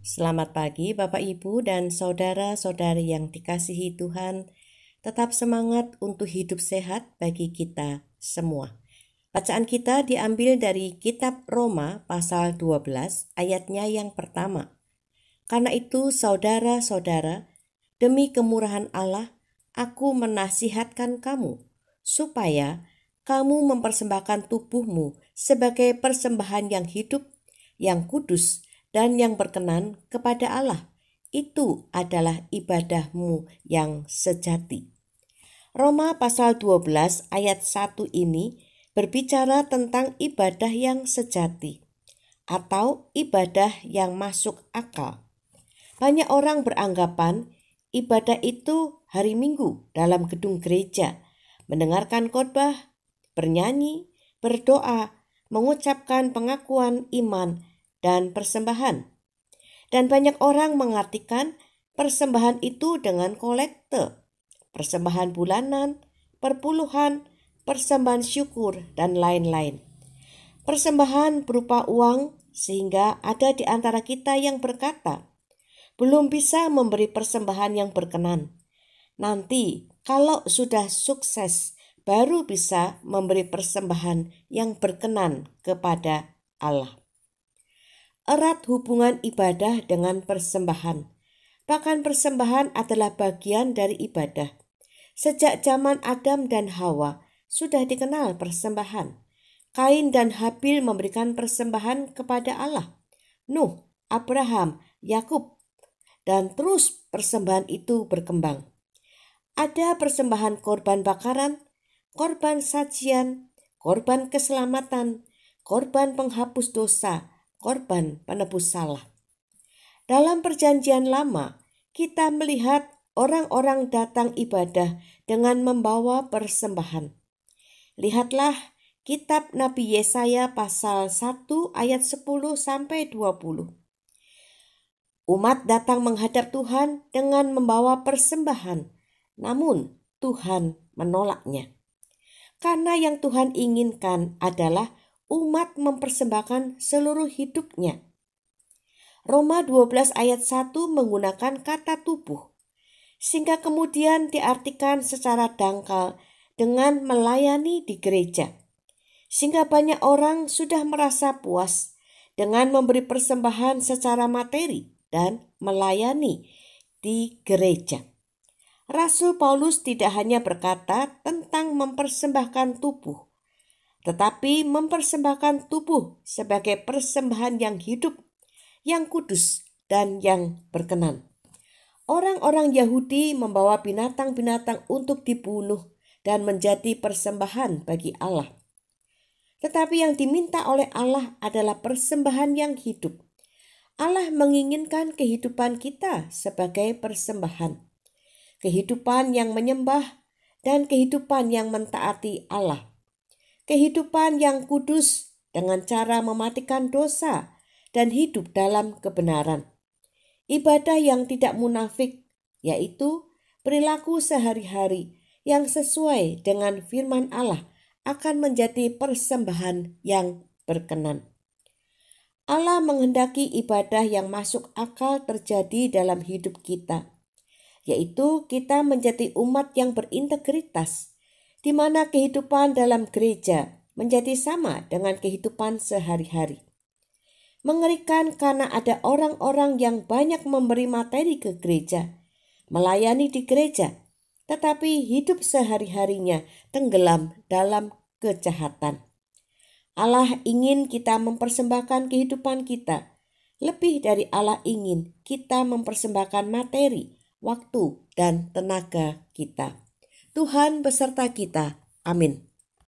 Selamat pagi Bapak Ibu dan saudara-saudari yang dikasihi Tuhan. Tetap semangat untuk hidup sehat bagi kita semua. Bacaan kita diambil dari kitab Roma pasal 12 ayatnya yang pertama. Karena itu saudara-saudara, demi kemurahan Allah, aku menasihatkan kamu supaya kamu mempersembahkan tubuhmu sebagai persembahan yang hidup, yang kudus, dan yang berkenan kepada Allah. Itu adalah ibadahmu yang sejati. Roma pasal 12 ayat 1 ini berbicara tentang ibadah yang sejati atau ibadah yang masuk akal. Banyak orang beranggapan ibadah itu hari Minggu dalam gedung gereja, mendengarkan khotbah, bernyanyi, berdoa, mengucapkan pengakuan iman, dan persembahan. Dan banyak orang mengartikan persembahan itu dengan kolekte, persembahan bulanan, perpuluhan, persembahan syukur, dan lain-lain. Persembahan berupa uang sehingga ada di antara kita yang berkata, belum bisa memberi persembahan yang berkenan. Nanti kalau sudah sukses, baru bisa memberi persembahan yang berkenan kepada Allah. Erat hubungan ibadah dengan persembahan. Bahkan persembahan adalah bagian dari ibadah. Sejak zaman Adam dan Hawa sudah dikenal persembahan. Kain dan Habil memberikan persembahan kepada Allah. Nuh, Abraham, Yakub, dan terus persembahan itu berkembang. Ada persembahan korban bakaran, korban sajian, korban keselamatan, korban penghapus dosa, korban penebus salah. Dalam perjanjian lama, kita melihat orang-orang datang ibadah dengan membawa persembahan. Lihatlah kitab Nabi Yesaya pasal 1 ayat 10-20. Umat datang menghadap Tuhan dengan membawa persembahan, namun Tuhan menolaknya. Karena yang Tuhan inginkan adalah umat mempersembahkan seluruh hidupnya. Roma 12 ayat 1 menggunakan kata tubuh, sehingga kemudian diartikan secara dangkal dengan melayani di gereja. Sehingga banyak orang sudah merasa puas dengan memberi persembahan secara materi dan melayani di gereja. Rasul Paulus tidak hanya berkata tentang mempersembahkan tubuh, tetapi mempersembahkan tubuh sebagai persembahan yang hidup, yang kudus, dan yang berkenan. Orang-orang Yahudi membawa binatang-binatang untuk dibunuh dan menjadi persembahan bagi Allah. Tetapi yang diminta oleh Allah adalah persembahan yang hidup. Allah menginginkan kehidupan kita sebagai persembahan. Kehidupan yang menyembah dan kehidupan yang mentaati Allah. Kehidupan yang kudus dengan cara mematikan dosa dan hidup dalam kebenaran. Ibadah yang tidak munafik, yaitu perilaku sehari-hari yang sesuai dengan firman Allah akan menjadi persembahan yang berkenan. Allah menghendaki ibadah yang masuk akal terjadi dalam hidup kita, yaitu kita menjadi umat yang berintegritas, di mana kehidupan dalam gereja menjadi sama dengan kehidupan sehari-hari. Mengerikan karena ada orang-orang yang banyak memberi materi ke gereja, melayani di gereja, tetapi hidup sehari-harinya tenggelam dalam kejahatan. Allah ingin kita mempersembahkan kehidupan kita. Lebih dari Allah ingin kita mempersembahkan materi, waktu, dan tenaga kita. Tuhan beserta kita. Amin.